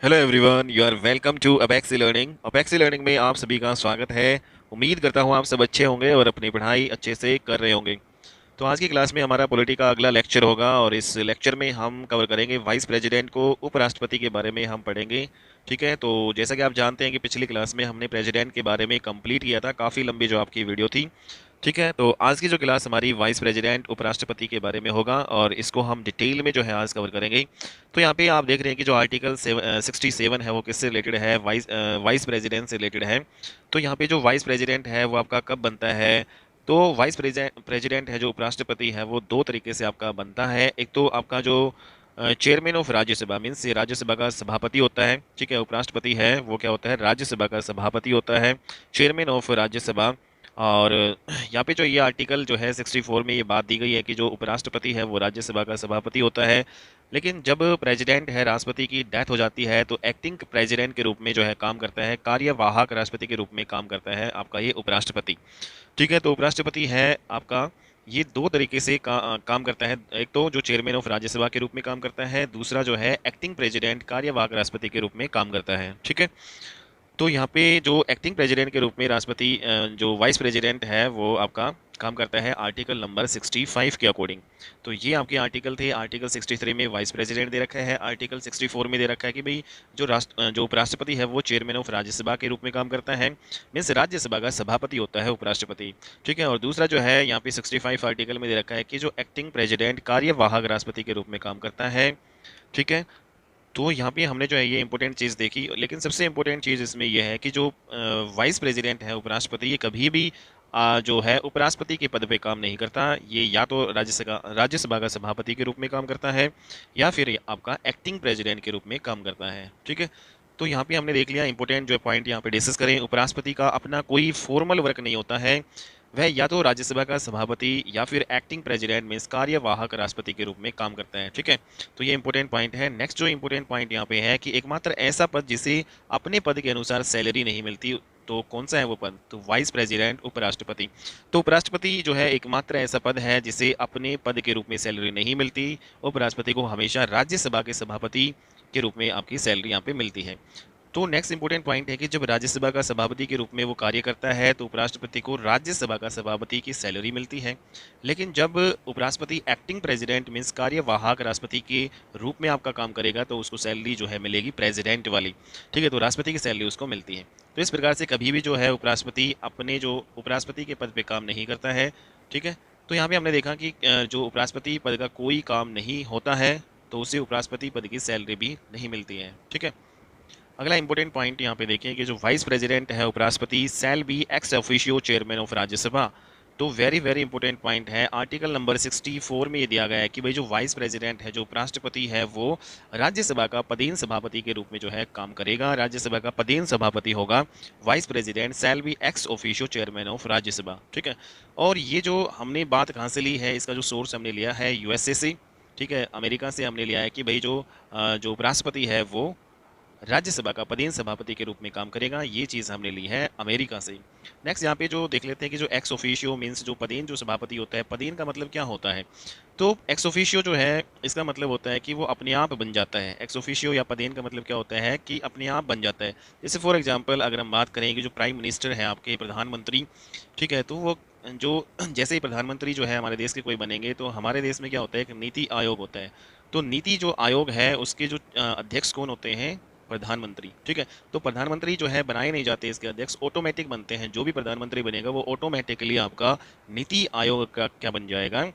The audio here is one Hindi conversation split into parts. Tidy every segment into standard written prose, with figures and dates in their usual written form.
Hello everyone, you are welcome to Abexy learning. Abexy learning में आप सभी का स्वागत है। उम्मीद करता हूँ आप सब अच्छे होंगे और अपनी पढ़ाई अच्छे से कर रहे होंगे। तो आज की क्लास में हमारा पॉलिटी का अगला लेक्चर होगा और इस लेक्चर में हम कवर करेंगे वाइस प्रेसिडेंट को, उपराष्ट्रपति के बारे में हम पढ़ेंगे। ठीक है, तो जैसा कि आप जानते हैं कि पिछली क्लास में हमने प्रेसिडेंट के बारे में कंप्लीट किया था, काफ़ी लंबी जो आपकी वीडियो थी। ठीक है, तो आज की जो क्लास हमारी वाइस प्रेसिडेंट उपराष्ट्रपति के बारे में होगा और इसको हम डिटेल में जो है आज कवर करेंगे। तो यहाँ पे आप देख रहे हैं कि जो आर्टिकल 67 है वो किससे रिलेटेड है, वाइस प्रेसिडेंट से रिलेटेड है। तो यहाँ पे जो वाइस प्रेसिडेंट है वो आपका कब बनता है? तो वाइस प्रेसिडेंट है जो उपराष्ट्रपति है वो दो तरीके से आपका बनता है। एक तो आपका जो चेयरमैन ऑफ राज्यसभा मीन्स ये राज्यसभा का सभापति होता है। ठीक है, उपराष्ट्रपति है वो क्या होता है, राज्यसभा का सभापति होता है, चेयरमैन ऑफ राज्यसभा। और यहाँ पे जो ये आर्टिकल जो है 64 में ये बात दी गई है कि जो उपराष्ट्रपति है वो राज्यसभा का सभापति होता है। लेकिन जब प्रेसिडेंट है, राष्ट्रपति की डेथ हो जाती है, तो एक्टिंग प्रेसिडेंट के रूप में जो है काम करता है, कार्यवाहक राष्ट्रपति के रूप में काम करता है आपका ये उपराष्ट्रपति। ठीक है, तो उपराष्ट्रपति है आपका, ये दो तरीके से काम करता है। एक तो जो चेयरमैन ऑफ राज्यसभा के रूप में काम करता है, दूसरा जो है एक्टिंग प्रेसिडेंट, कार्यवाहक राष्ट्रपति के रूप में काम करता है। ठीक है, तो यहाँ पे जो एक्टिंग प्रेसिडेंट के रूप में राष्ट्रपति जो वाइस प्रेसिडेंट है वो आपका काम करता है आर्टिकल नंबर 65 के अकॉर्डिंग। तो ये आपके आर्टिकल थे। आर्टिकल 63 में वाइस प्रेसिडेंट दे रखा है, आर्टिकल 64 में दे रखा है कि भाई जो उपराष्ट्रपति है वो चेयरमैन ऑफ राज्यसभा के रूप में काम करता है, मीन्स राज्यसभा का सभापति होता है उपराष्ट्रपति। ठीक है, और दूसरा जो है यहाँ पे 65 आर्टिकल में दे रखा है कि जो एक्टिंग प्रेसिडेंट, कार्यवाहक राष्ट्रपति के रूप में काम करता है। ठीक है, तो यहाँ पे हमने जो है ये इंपॉर्टेंट चीज़ देखी, लेकिन सबसे इंपॉर्टेंट चीज़ इसमें यह है कि जो वाइस प्रेसिडेंट है उपराष्ट्रपति, ये कभी भी जो है उपराष्ट्रपति के पद पे काम नहीं करता। ये या तो राज्यसभा का सभापति के रूप में काम करता है या फिर आपका एक्टिंग प्रेसिडेंट के रूप में काम करता है। ठीक है, तो यहाँ पे हमने देख लिया इंपॉर्टेंट जो पॉइंट यहाँ पे डिस्कस करें। उपराष्ट्रपति का अपना कोई फॉर्मल वर्क नहीं होता है, वह या तो राज्यसभा का सभापति या फिर एक्टिंग प्रेसिडेंट में कार्यवाहक राष्ट्रपति के रूप में काम करता है। ठीक है, तो ये इंपॉर्टेंट पॉइंट है। नेक्स्ट जो इंपॉर्टेंट पॉइंट यहाँ पे है कि एकमात्र ऐसा पद जिसे अपने पद के अनुसार सैलरी नहीं मिलती, तो कौन सा है वो पद? तो वाइस प्रेसिडेंट, उपराष्ट्रपति। तो उपराष्ट्रपति जो है एकमात्र ऐसा पद है जिसे अपने पद के रूप में सैलरी नहीं मिलती। उपराष्ट्रपति को हमेशा राज्यसभा के सभापति के रूप में आपकी सैलरी यहाँ पे मिलती है। तो नेक्स्ट इंपॉर्टेंट पॉइंट है कि जब राज्यसभा का सभापति के रूप में वो कार्य करता है तो उपराष्ट्रपति को राज्यसभा का सभापति की सैलरी मिलती है। लेकिन जब उपराष्ट्रपति एक्टिंग प्रेसिडेंट मीन्स कार्यवाहक राष्ट्रपति के रूप में आपका काम करेगा तो उसको सैलरी जो है मिलेगी प्रेसिडेंट वाली। ठीक है, तो राष्ट्रपति की सैलरी उसको मिलती है। तो इस प्रकार से कभी भी जो है उपराष्ट्रपति अपने जो उपराष्ट्रपति के पद पर काम नहीं करता है। ठीक है, तो यहाँ पे हमने देखा कि जो उपराष्ट्रपति पद का कोई काम नहीं होता है तो उसे उपराष्ट्रपति पद की सैलरी भी नहीं मिलती है। ठीक है, अगला इंपॉर्टेंट पॉइंट यहाँ पे देखिए कि जो वाइस प्रेसिडेंट है उपराष्ट्रपति shall be ex officio chairman of Rajya Sabha. तो वेरी वेरी इंपॉर्टेंट पॉइंट है, आर्टिकल नंबर 64 में ये दिया गया है कि भाई जो वाइस प्रेसिडेंट है, जो उपराष्ट्रपति है, वो राज्यसभा का पदेन सभापति के रूप में जो है काम करेगा। राज्यसभा का पदेन सभापति होगा vice president shall be ex officio chairman of Rajya Sabha. ठीक है, और ये जो हमने बात कहाँ से ली है, इसका जो सोर्स हमने लिया है यूएसए से। ठीक है, अमेरिका से हमने लिया है कि भाई जो उपराष्ट्रपति है वो राज्यसभा का पदेन सभापति के रूप में काम करेगा। ये चीज़ हमने ली है अमेरिका से। नेक्स्ट यहाँ पे जो देख लेते हैं कि जो एक्स ऑफिशियो मीन्स जो पदेन जो सभापति होता है, पदेन का मतलब क्या होता है? तो एक्स ऑफिशियो जो है इसका मतलब होता है कि वो अपने आप बन जाता है। एक्स ऑफिशियो या पदेन का मतलब क्या होता है कि अपने आप बन जाता है। जैसे फॉर एग्जांपल अगर हम बात करें कि जो प्राइम मिनिस्टर है आपके, प्रधानमंत्री, ठीक है, तो वो जो जैसे ही प्रधानमंत्री जो है हमारे देश के कोई बनेंगे तो हमारे देश में क्या होता है, एक नीति आयोग होता है। तो नीति जो आयोग है उसके जो अध्यक्ष कौन होते हैं? प्रधानमंत्री। ठीक है, तो प्रधानमंत्री जो है बनाए नहीं जाते, इसके अध्यक्ष ऑटोमेटिक बनते हैं। जो भी प्रधानमंत्री बनेगा वो ऑटोमेटिकली आपका नीति आयोग का क्या बन जाएगा?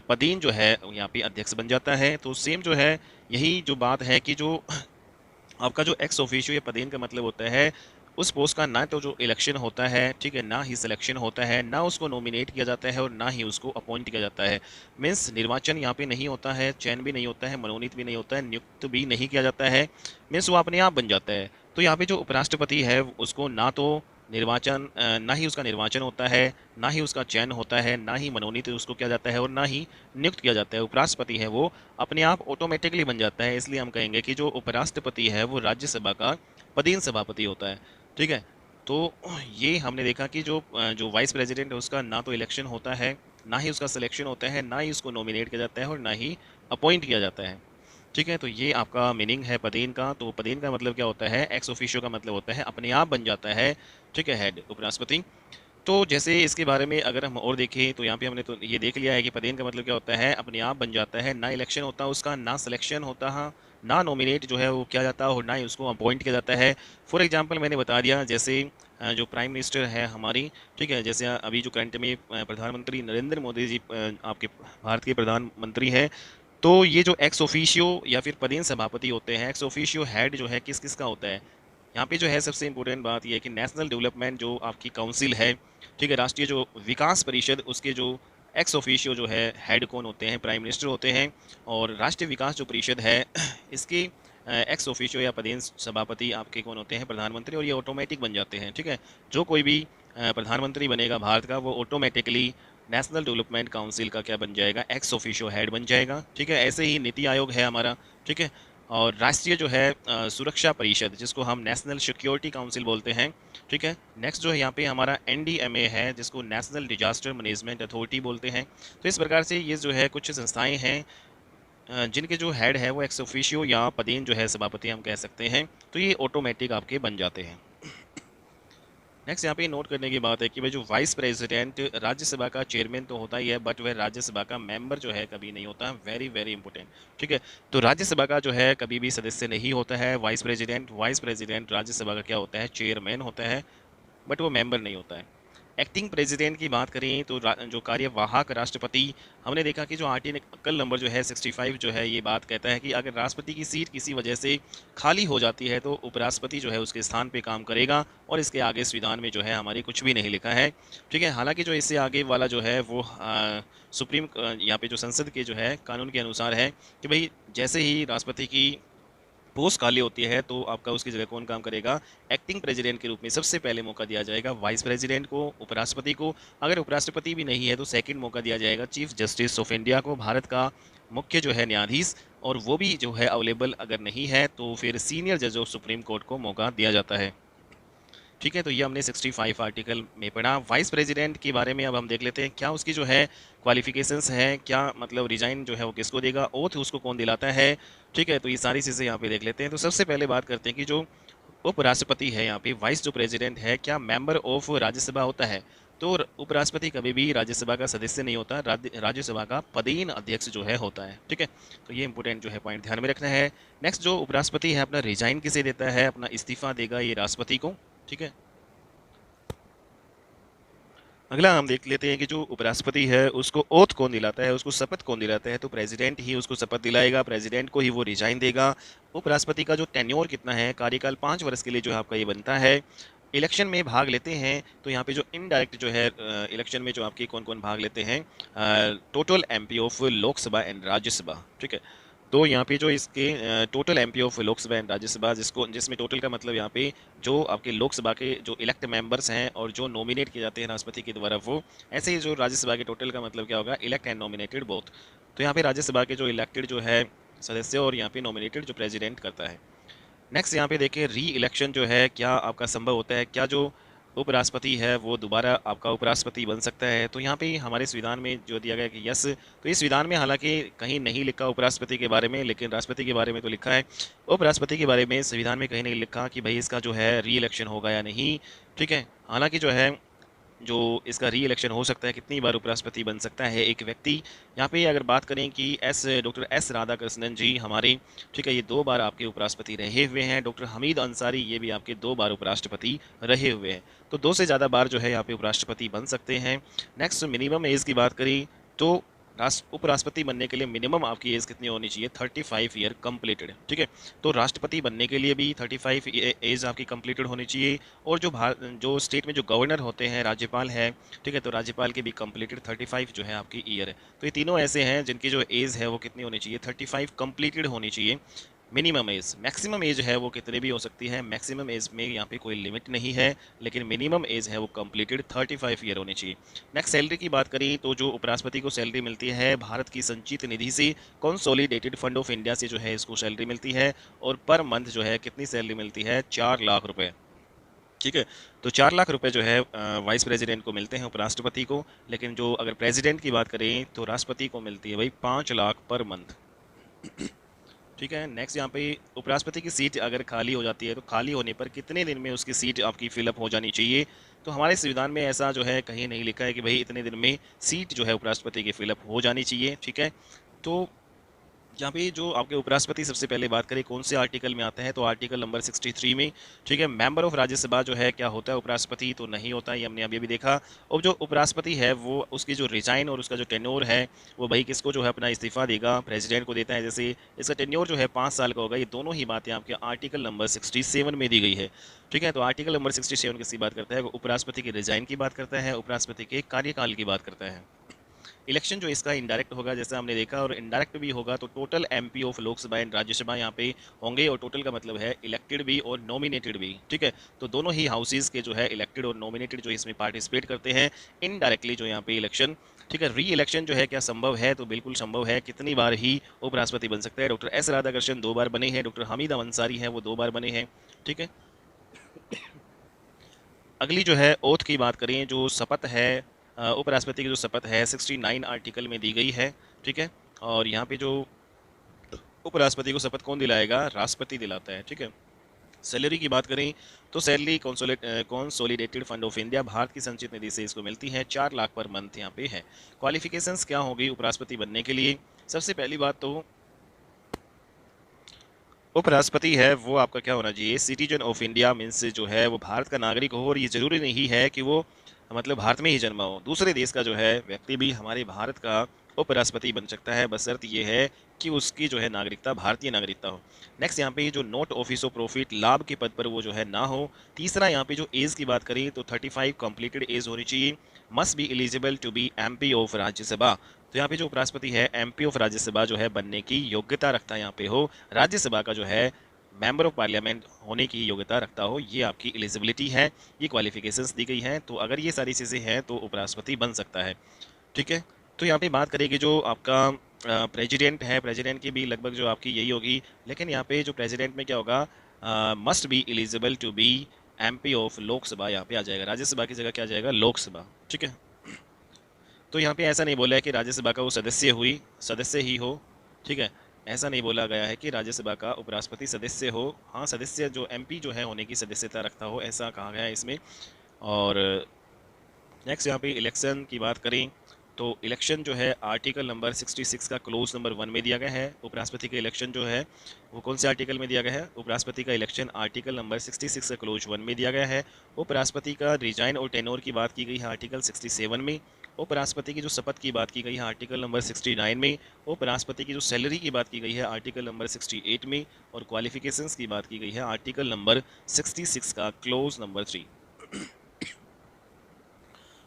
पदेन जो है यहाँ पे अध्यक्ष बन जाता है। तो सेम जो है यही जो बात है कि जो आपका जो एक्स ऑफिशियो या पदेन का मतलब होता है उस पोस्ट का ना तो जो इलेक्शन होता है, ठीक है, ना ही सिलेक्शन होता है, ना उसको नॉमिनेट किया जाता है और ना ही उसको अपॉइंट किया जाता है। मीन्स निर्वाचन यहाँ पे नहीं होता है, चयन भी नहीं होता है, मनोनीत भी नहीं होता है, नियुक्त भी नहीं किया जाता है। मीन्स वो अपने आप बन जाता है। तो यहाँ पे जो उपराष्ट्रपति है उसको ना तो निर्वाचन ना ही उसका निर्वाचन होता है, ना ही उसका चयन होता है, ना ही मनोनीत उसको किया जाता है और ना ही नियुक्त किया जाता है। उपराष्ट्रपति है वो अपने आप ऑटोमेटिकली बन जाता है। इसलिए हम कहेंगे कि जो उपराष्ट्रपति है वो राज्यसभा का पदेन सभापति होता है। ठीक है, तो ये हमने देखा कि जो वाइस प्रेसिडेंट है उसका ना तो इलेक्शन होता है, ना ही उसका सिलेक्शन होता है, ना ही उसको नॉमिनेट किया जाता है और ना ही अपॉइंट किया जाता है। ठीक है, तो ये आपका मीनिंग है पदेन का। तो पदेन का मतलब क्या होता है, एक्स ऑफिशियो का मतलब होता है अपने आप बन जाता है, ठीक है, हेड उपराष्ट्रपति। तो जैसे इसके बारे में अगर हम और देखें तो यहाँ पे हमने तो ये देख लिया है कि पदेन का मतलब क्या होता है, अपने आप बन जाता है, ना इलेक्शन होता है उसका, ना सिलेक्शन होता है, ना नॉमिनेट जो है वो किया जाता है और ना ही उसको अपॉइंट किया जाता है। फॉर एग्जांपल मैंने बता दिया, जैसे जो प्राइम मिनिस्टर है हमारी, ठीक है, जैसे अभी जो करंट में प्रधानमंत्री नरेंद्र मोदी जी आपके भारत के प्रधानमंत्री हैं, तो ये जो एक्स ऑफिशियो या फिर पदेन सभापति होते हैं, एक्स ऑफिशियो हेड जो है किस किस का होता है, यहाँ पे जो है सबसे इंपॉर्टेंट बात यह है कि नेशनल डेवलपमेंट जो आपकी काउंसिल है, ठीक है, राष्ट्रीय जो विकास परिषद, उसके जो एक्स ऑफिशियो जो है हेड कौन होते हैं, प्राइम मिनिस्टर होते हैं। और राष्ट्रीय विकास जो परिषद है इसके एक्स ऑफिशियो या पदेन सभापति आपके कौन होते हैं, प्रधानमंत्री, और ये ऑटोमेटिक बन जाते हैं। ठीक है, जो कोई भी प्रधानमंत्री बनेगा भारत का, वो ऑटोमेटिकली नेशनल डेवलपमेंट काउंसिल का क्या बन जाएगा, एक्स ऑफिशियो हेड बन जाएगा। ठीक है, ऐसे ही नीति आयोग है हमारा, ठीक है, और राष्ट्रीय जो है सुरक्षा परिषद, जिसको हम नेशनल सिक्योरिटी काउंसिल बोलते हैं। ठीक है, नेक्स्ट जो है यहाँ पे हमारा एनडीएमए है, जिसको नेशनल डिजास्टर मैनेजमेंट अथॉरिटी बोलते हैं। तो इस प्रकार से ये जो है कुछ संस्थाएं हैं जिनके जो हेड है वो एक्स ऑफिशियो या पदेन जो है सभापति हम कह सकते हैं। तो ये ऑटोमेटिक आपके बन जाते हैं। नेक्स्ट यहाँ पे नोट करने की बात है कि भाई जो वाइस प्रेसिडेंट राज्यसभा का चेयरमैन तो होता ही है, बट वह राज्यसभा का मेंबर जो है कभी नहीं होता। Very very important. ठीक है, तो राज्यसभा का जो है कभी भी सदस्य नहीं होता है vice president. Vice president Rajya Sabha का क्या होता है, चेयरमैन होता है, बट वो मेंबर नहीं होता है। एक्टिंग प्रेसिडेंट की बात करें तो जो कार्यवाहक राष्ट्रपति, हमने देखा कि जो आर्टिकल नंबर जो है 65 जो है ये बात कहता है कि अगर राष्ट्रपति की सीट किसी वजह से खाली हो जाती है तो उपराष्ट्रपति जो है उसके स्थान पे काम करेगा। और इसके आगे संविधान में जो है हमारी कुछ भी नहीं लिखा है। ठीक है, हालांकि जो इससे आगे वाला जो है वो सुप्रीम यहाँ पे जो संसद के जो है कानून के अनुसार है कि भाई जैसे ही राष्ट्रपति की पोस्ट खाली होती है तो आपका उसकी जगह कौन काम करेगा, एक्टिंग प्रेसिडेंट के रूप में सबसे पहले मौका दिया जाएगा वाइस प्रेसिडेंट को, उपराष्ट्रपति को। अगर उपराष्ट्रपति भी नहीं है तो सेकंड मौका दिया जाएगा चीफ जस्टिस ऑफ इंडिया को, भारत का मुख्य जो है न्यायाधीश। और वो भी जो है अवेलेबल अगर नहीं है तो फिर सीनियर जज ऑफ सुप्रीम कोर्ट को मौका दिया जाता है। ठीक है, तो ये हमने 65 आर्टिकल में पढ़ा। वाइस प्रेसिडेंट के बारे में अब हम देख लेते हैं क्या उसकी जो है क्वालिफिकेशंस हैं, क्या मतलब रिजाइन जो है वो किसको देगा, ओथ उसको कौन दिलाता है। ठीक है, तो ये सारी चीज़ें यहाँ पे देख लेते हैं। तो सबसे पहले बात करते हैं कि जो उपराष्ट्रपति है, यहाँ पे वाइस जो प्रेसिडेंट है, क्या मेंबर ऑफ राज्यसभा होता है। तो उपराष्ट्रपति कभी भी राज्यसभा का सदस्य नहीं होता, राज्यसभा का पदेन अध्यक्ष जो है होता है। ठीक है, तो ये इंपॉर्टेंट जो है पॉइंट ध्यान में रखना है। नेक्स्ट, जो उपराष्ट्रपति है अपना रिजाइन किसे देता है, अपना इस्तीफा देगा ये राष्ट्रपति को। ठीक है, अगला हम देख लेते हैं कि जो उपराष्ट्रपति है उसको ओथ कौन दिलाता है, उसको शपथ कौन दिलाता है। तो प्रेसिडेंट ही उसको शपथ दिलाएगा, प्रेसिडेंट को ही वो रिजाइन देगा। उपराष्ट्रपति का जो टेन्योर कितना है, कार्यकाल 5 वर्ष के लिए जो है आपका ये बनता है। इलेक्शन में भाग लेते हैं तो यहाँ पे जो इनडायरेक्ट जो है इलेक्शन में जो आपके कौन कौन भाग लेते हैं, total MP of Lok Sabha and Rajya Sabha. ठीक है, तो यहाँ पे जो इसके total MP of Lok Sabha and Rajya Sabha, जिसको जिसमें टोटल का मतलब यहाँ पे जो आपके लोकसभा के जो इलेक्ट मेंबर्स हैं और जो नॉमिनेट किए जाते हैं राष्ट्रपति के द्वारा वो, ऐसे ही जो राज्यसभा के टोटल का मतलब क्या होगा, इलेक्ट एंड नॉमिनेटेड बोथ। तो यहाँ पे राज्यसभा के जो इलेक्टेड जो है सदस्य और यहाँ पे नॉमिनेटेड जो प्रेसिडेंट करता है। नेक्स्ट यहाँ पे देखिए री इलेक्शन जो है क्या आपका संभव होता है, क्या जो उपराष्ट्रपति है वो दोबारा आपका उपराष्ट्रपति बन सकता है। तो यहाँ पे हमारे संविधान में जो दिया गया कि यस, तो इस संविधान में हालांकि कहीं नहीं लिखा उपराष्ट्रपति के बारे में, लेकिन राष्ट्रपति के बारे में तो लिखा है। उपराष्ट्रपति के बारे में संविधान में कहीं नहीं लिखा कि भाई इसका जो है री इलेक्शन होगा या नहीं। ठीक है, हालांकि जो है जो इसका री इलेक्शन हो सकता है, कितनी बार उपराष्ट्रपति बन सकता है एक व्यक्ति। यहाँ पे अगर बात करें कि डॉक्टर एस राधाकृष्णन जी हमारे, ठीक है, ये 2 बार आपके उपराष्ट्रपति रहे हुए हैं। डॉक्टर हमीद अंसारी ये भी आपके 2 बार उपराष्ट्रपति रहे हुए हैं। तो 2 से ज़्यादा बार जो है यहाँ पे उपराष्ट्रपति बन सकते हैं। नेक्स्ट, मिनिमम एज की बात करी तो उपराष्ट्रपति बनने के लिए मिनिमम आपकी एज कितनी होनी चाहिए, 35 ईयर कंप्लीटेड। ठीक है, तो राष्ट्रपति बनने के लिए भी 35 एज आपकी कंप्लीटेड होनी चाहिए। और जो स्टेट में जो गवर्नर होते हैं, राज्यपाल है, ठीक है, तो राज्यपाल की भी कंप्लीटेड 35 जो है आपकी ईयर है। तो ये तीनों ऐसे हैं जिनकी जो एज है वो कितनी होनी चाहिए, 35 कंप्लीटेड होनी चाहिए। मिनिमम एज, मैक्सिमम एज है वो कितने भी हो सकती है, मैक्सिमम एज में यहाँ पे कोई लिमिट नहीं है, लेकिन मिनिमम एज है वो कंप्लीटेड 35 ईयर होनी चाहिए। नेक्स्ट, सैलरी की बात करें तो जो उपराष्ट्रपति को सैलरी मिलती है भारत की संचित निधि से, कंसोलिडेटेड फंड ऑफ इंडिया से जो है इसको सैलरी मिलती है। और पर मंथ जो है कितनी सैलरी मिलती है, 4 लाख रुपए। ठीक है, तो 4 लाख रुपए जो है वाइस प्रेसिडेंट को मिलते हैं उपराष्ट्रपति को। लेकिन जो अगर प्रेसिडेंट की बात करें तो राष्ट्रपति को मिलती है भाई 5 लाख पर मंथ। ठीक है। नेक्स्ट यहाँ पे उपराष्ट्रपति की सीट अगर खाली हो जाती है तो खाली होने पर कितने दिन में उसकी सीट आपकी फिलअप हो जानी चाहिए। तो हमारे संविधान में ऐसा जो है कहीं नहीं लिखा है कि भाई इतने दिन में सीट जो है उपराष्ट्रपति की फिलअप हो जानी चाहिए। ठीक है। तो यहाँ पे जो आपके उपराष्ट्रपति सबसे पहले बात करें कौन से आर्टिकल में आते हैं, तो आर्टिकल नंबर 63 में। ठीक है। मेंबर ऑफ राज्यसभा जो है क्या होता है, उपराष्ट्रपति तो नहीं होता है, ये हमने अभी भी देखा। और जो उपराष्ट्रपति है वो उसकी जो रिजाइन और उसका जो टेन्योर है वो भाई किसको जो है अपना इस्तीफा देगा, प्रेसिडेंट को देता है। जैसे इसका टेन्योर जो है 5 साल का होगा। ये दोनों ही बातें आपके आर्टिकल नंबर 67 में दी गई है। ठीक है। तो आर्टिकल नंबर 67 किसकी बात करता है, वो उपराष्ट्रपति के रिजाइन की बात करता है, उपराष्ट्रपति के कार्यकाल की बात करता है। इलेक्शन जो इसका इनडायरेक्ट होगा जैसे हमने देखा, और इनडायरेक्ट भी होगा तो total MP of Lok Sabha and Rajya Sabha यहाँ पे होंगे, और टोटल का मतलब है इलेक्टेड भी और नॉमिनेटेड भी। ठीक है। तो दोनों ही हाउसेज के जो है इलेक्टेड और नॉमिनेटेड जो इसमें पार्टिसिपेट करते हैं इनडायरेक्टली जो यहाँ पे इलेक्शन। ठीक है। री इलेक्शन जो है क्या संभव है, तो बिल्कुल संभव है। कितनी बार ही उपराष्ट्रपति बन सकता है, डॉक्टर एस राधाकृष्णन 2 बार बने हैं, डॉक्टर हामिद अंसारी हैं वो 2 बार बने हैं। ठीक है। अगली जो है ओथ की बात करें, जो शपथ है उपराष्ट्रपति की जो शपथ है 69 आर्टिकल में दी गई है। ठीक है। और यहाँ पे जो उपराष्ट्रपति को शपथ कौन दिलाएगा, राष्ट्रपति दिलाता है। ठीक है। सैलरी की बात करें तो salary consolidated fund of India, Bharat की संचित निधि से इसको मिलती है, 4 लाख पर मंथ यहाँ पे है। क्वालिफिकेशंस क्या होगी उपराष्ट्रपति बनने के लिए, सबसे पहली बात तो उपराष्ट्रपति है वो आपका क्या होना चाहिए, सिटीजन ऑफ इंडिया, मीन्स जो है वो भारत का नागरिक हो, और ये जरूरी नहीं है कि वो मतलब भारत में ही जन्मा हो, दूसरे देश का जो है व्यक्ति भी हमारे भारत का उपराष्ट्रपति बन सकता है, बशर्ते ये है कि उसकी जो है नागरिकता भारतीय नागरिकता हो। नेक्स्ट यहाँ पे जो नॉट ऑफिस ऑफ प्रॉफिट, लाभ के पद पर वो जो है ना हो। तीसरा यहाँ पे जो एज की बात करें तो 35 कंप्लीटेड एज होनी चाहिए। Must be eligible to be MP of Rajya Sabha, तो यहाँ पे जो उपराष्ट्रपति है एमपी ऑफ राज्यसभा जो है बनने की योग्यता रखता है, यहाँ पे हो राज्यसभा का जो है मेंबर ऑफ पार्लियामेंट होने की योग्यता रखता हो, ये आपकी एलिजिबिलिटी है, ये क्वालिफिकेशंस दी गई हैं। तो अगर ये सारी चीज़ें हैं तो उपराष्ट्रपति बन सकता है। ठीक है। तो यहाँ पे बात करेंगे जो आपका प्रेसिडेंट है, प्रेसिडेंट की भी लगभग जो आपकी यही होगी, लेकिन यहाँ पे जो प्रेसिडेंट में क्या होगा, must be eligible to be MP of Lok Sabha, यहाँ पे आ जाएगा, राज्यसभा की जगह क्या आ जाएगा, लोकसभा। ठीक है। तो यहाँ पे ऐसा नहीं बोला है कि राज्यसभा का वो सदस्य ही हो। ठीक है। ऐसा नहीं बोला गया है कि राज्यसभा का उपराष्ट्रपति सदस्य हो, हाँ सदस्य जो एमपी जो है होने की सदस्यता रखता हो, ऐसा कहा गया है इसमें। और नेक्स्ट यहाँ पे इलेक्शन की बात करें तो इलेक्शन जो है आर्टिकल नंबर 66 का क्लोज नंबर 1 में दिया गया है। उपराष्ट्रपति का इलेक्शन जो है वो कौन से आर्टिकल में दिया गया है, उपराष्ट्रपति का इलेक्शन आर्टिकल नंबर 66 का क्लोज 1 में दिया गया है। उपराष्ट्रपति का रिजाइन और टेनोर की बात की गई है आर्टिकल 67 में। उपराष्ट्रपति की जो शपथ की बात की गई है आर्टिकल नंबर 69 में। उपराष्ट्रपति की जो सैलरी की बात की गई है आर्टिकल नंबर 68 में। और क्वालिफिकेशंस की बात की गई है आर्टिकल नंबर 66 का क्लोज नंबर 3।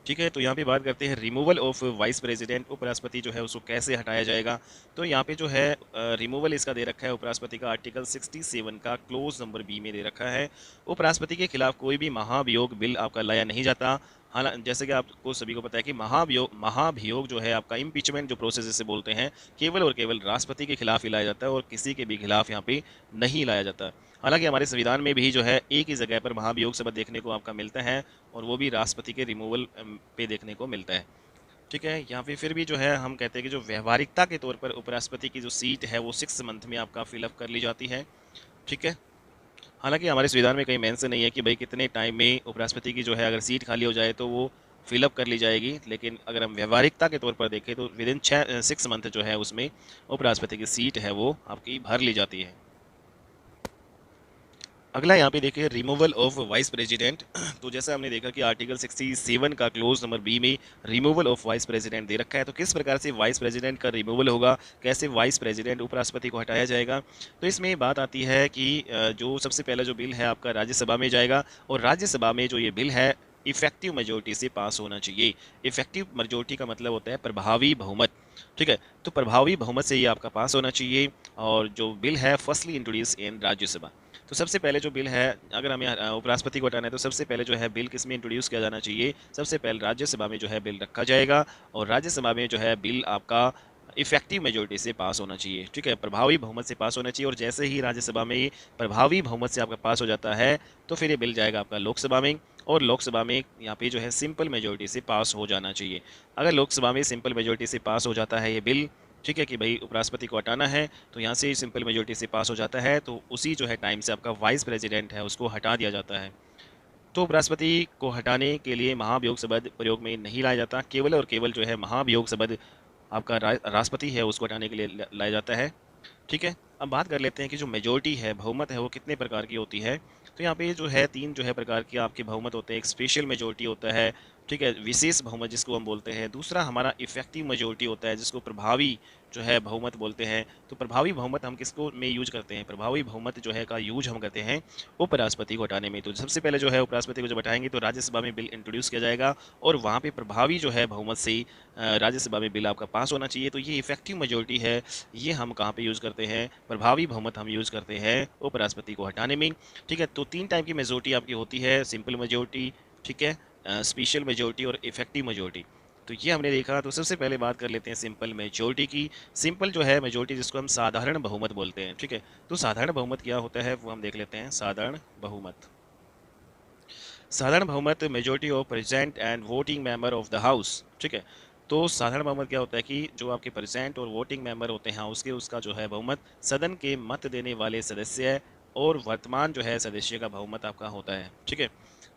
ठीक है। तो यहाँ पे बात करते हैं रिमूवल ऑफ वाइस प्रेसिडेंट, उपराष्ट्रपति जो है उसको कैसे हटाया जाएगा। तो यहाँ पे जो है रिमूवल इसका दे रखा है उपराष्ट्रपति का आर्टिकल 67 का क्लोज नंबर बी में दे रखा है। उपराष्ट्रपति के खिलाफ कोई भी महाभियोग बिल आपका लाया नहीं जाता। हालांकि जैसे कि आपको सभी को पता है कि महाभियोग जो है आपका इम्पीचमेंट जो प्रोसेस जिसे बोलते हैं, केवल और केवल राष्ट्रपति के खिलाफ ही लाया जाता है और किसी के भी खिलाफ यहाँ पे नहीं लाया जाता। हालांकि हमारे संविधान में भी जो है एक ही जगह पर महाभियोग शब्द देखने को आपका मिलता है, और वो भी राष्ट्रपति के रिमूवल पे देखने को मिलता है। ठीक है। यहाँ पे फिर भी जो है हम कहते हैं कि जो व्यवहारिकता के तौर पर उपराष्ट्रपति की जो सीट है वो 6 मंथ में आपका फिलअप कर ली जाती है। ठीक है। हालांकि हमारे संविधान में कहीं मेंशन नहीं है कि भाई कितने टाइम में उपराष्ट्रपति की जो है अगर सीट खाली हो जाए तो वो फिलअप कर ली जाएगी, लेकिन अगर हम व्यवहारिकता के तौर पर देखें तो विद इन 6 मंथ जो है उसमें उपराष्ट्रपति की सीट है वो आपकी भर ली जाती है। अगला यहाँ पे देखिए रिमूवल ऑफ वाइस प्रेसिडेंट। तो जैसा हमने देखा कि आर्टिकल 67 का क्लोज नंबर बी में रिमूवल ऑफ वाइस प्रेसिडेंट दे रखा है। तो किस प्रकार से वाइस प्रेसिडेंट का रिमूवल होगा, कैसे वाइस प्रेसिडेंट उपराष्ट्रपति को हटाया जाएगा। तो इसमें बात आती है कि जो सबसे पहला जो बिल है आपका राज्यसभा में जाएगा, और राज्यसभा में जो ये बिल है इफेक्टिव मेजोरिटी से पास होना चाहिए। इफेक्टिव मेजोरिटी का मतलब होता है प्रभावी बहुमत। ठीक है। तो प्रभावी बहुमत से ये आपका पास होना चाहिए। और जो बिल है फर्स्टली इंट्रोड्यूस इन राज्यसभा। तो सबसे पहले जो बिल है, अगर हमें उपराष्ट्रपति को हटाना है तो सबसे पहले जो है बिल किस में इंट्रोड्यूस किया जाना चाहिए, सबसे पहले राज्यसभा में जो है बिल रखा जाएगा, और राज्यसभा में जो है बिल आपका इफेक्टिव मेजोरिटी से पास होना चाहिए। ठीक है। प्रभावी बहुमत से पास होना चाहिए, और जैसे ही राज्यसभा में प्रभावी बहुमत से आपका पास हो जाता है तो फिर ये बिल जाएगा आपका लोकसभा में, और लोकसभा में यहाँ पे जो है सिंपल मेजोरिटी से पास हो जाना चाहिए। अगर लोकसभा में सिंपल मेजोरिटी से पास हो जाता है ये बिल, ठीक है, कि भाई उपराष्ट्रपति को हटाना है, तो यहाँ से सिंपल मेजोरिटी से पास हो जाता है, तो उसी जो है टाइम से आपका वाइस प्रेसिडेंट है उसको हटा दिया जाता है। तो उपराष्ट्रपति को हटाने के लिए महाभियोग शब्द प्रयोग में नहीं लाया जाता, केवल और केवल जो है महाभियोग शब्द आपका राष्ट्रपति है उसको हटाने के लिए लाया जाता है। ठीक है, अब बात कर लेते हैं कि जो मेजोरिटी है, बहुमत है, वो कितने प्रकार की होती है। तो यहाँ पे जो है तीन जो है प्रकार की आपके बहुमत होते हैं। एक स्पेशल मेजोरिटी होता है, ठीक है, विशेष बहुमत जिसको हम बोलते हैं। दूसरा हमारा इफेक्टिव मेजोरिटी होता है जिसको प्रभावी जो है बहुमत बोलते हैं। तो प्रभावी बहुमत हम किसको में यूज करते हैं, प्रभावी बहुमत जो है का यूज हम करते हैं उपराष्ट्रपति को हटाने में। तो सबसे पहले जो है उपराष्ट्रपति को जब हटाएंगे तो राज्यसभा में बिल इंट्रोड्यूस किया जाएगा और वहाँ पे प्रभावी जो है बहुमत से राज्यसभा में बिल आपका पास होना चाहिए। तो ये इफेक्टिव मेजोरिटी है, ये हम कहाँ पे यूज़ करते हैं, प्रभावी बहुमत हम यूज़ करते हैं उपराष्ट्रपति को हटाने में। ठीक है, तो तीन टाइप की मेजोरिटी आपकी होती है, सिंपल मेजोरिटी, ठीक है, स्पेशल मेजोरिटी और इफेक्टिव मेजोरिटी। तो ये हमने देखा। तो सबसे पहले बात कर लेते हैं सिंपल मेजोरिटी की। सिंपल जो है मेजोरिटी जिसको हम साधारण बहुमत बोलते हैं। ठीक है, तो साधारण बहुमत क्या होता है वो हम देख लेते हैं। साधारण बहुमत, साधारण बहुमत majority of present and voting member of the house. ठीक है, तो साधारण बहुमत क्या होता है कि जो आपके प्रेजेंट और वोटिंग मेंबर होते हैं हाउस के, उसका जो है बहुमत सदन के मत देने वाले सदस्य और वर्तमान जो है सदस्य का बहुमत आपका होता है। ठीक है,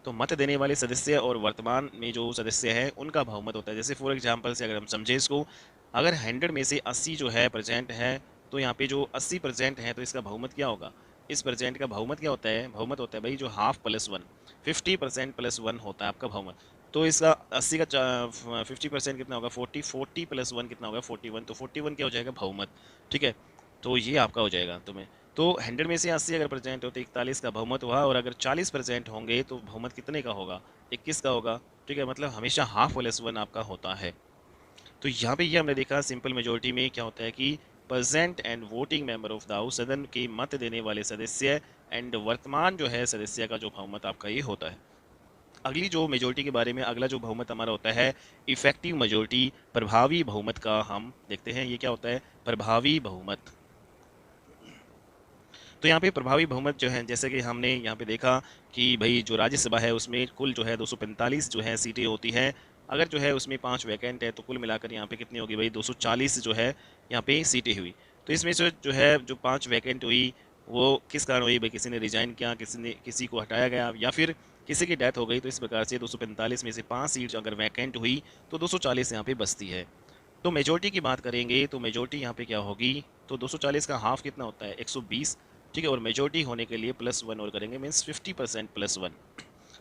तो मत देने वाले सदस्य और वर्तमान में जो सदस्य हैं उनका बहुमत होता है। जैसे फॉर एग्जांपल से अगर हम समझे इसको, अगर 100 में से 80 जो है प्रेजेंट है, तो यहाँ पे जो 80% है तो इसका बहुमत क्या होगा, इस प्रेजेंट का बहुमत क्या होता है, बहुमत होता है भाई जो half plus one, 50% plus one होता है आपका बहुमत। तो इसका 80 का 50% कितना होगा, 40, 40 प्लस वन कितना होगा, 41। तो 41 क्या हो जाएगा, बहुमत। ठीक है, तो ये आपका हो जाएगा तुम्हें। तो 100 में से 80 अगर परसेंट हो तो 41 का बहुमत हुआ, और अगर 40% होंगे तो बहुमत कितने का होगा, 21 का होगा। ठीक है, मतलब हमेशा हाफ प्लस वन आपका होता है। तो यहाँ पे ये हमने देखा सिंपल मेजोरिटी में क्या होता है कि present and voting member of the house, सदन के मत देने वाले सदस्य, एंड वर्तमान जो है सदस्य का जो बहुमत आपका ये होता है। अगली जो मेजोरिटी के बारे में अगला जो बहुमत हमारा होता है इफेक्टिव मेजोरिटी, प्रभावी बहुमत का हम देखते हैं। ये क्या होता है, प्रभावी बहुमत। तो यहाँ पे प्रभावी बहुमत जो है, जैसे कि हमने यहाँ पे देखा कि भाई जो राज्यसभा है उसमें कुल जो है 245 जो है सीटें होती हैं। अगर जो है उसमें 5 वैकेंट है तो कुल मिलाकर यहाँ पे कितनी होगी भाई, 240 जो है यहाँ पे सीटें हुई। तो इसमें से जो है जो 5 वैकेंट हुई वो किस कारण हुई भाई, किसी ने रिजाइन किया, किसी को हटाया गया, या फिर किसी की डेथ हो गई। तो इस प्रकार से 245 में से 5 सीट अगर वैकेंट हुई तो 240 यहाँ पे बचती है। तो मेजोरिटी की बात करेंगे तो मेजोरिटी यहाँ पे क्या होगी, तो 240 का हाफ कितना होता है, 120। ठीक है, और मेजोरिटी होने के लिए प्लस वन और करेंगे, मीन्स 50% प्लस वन।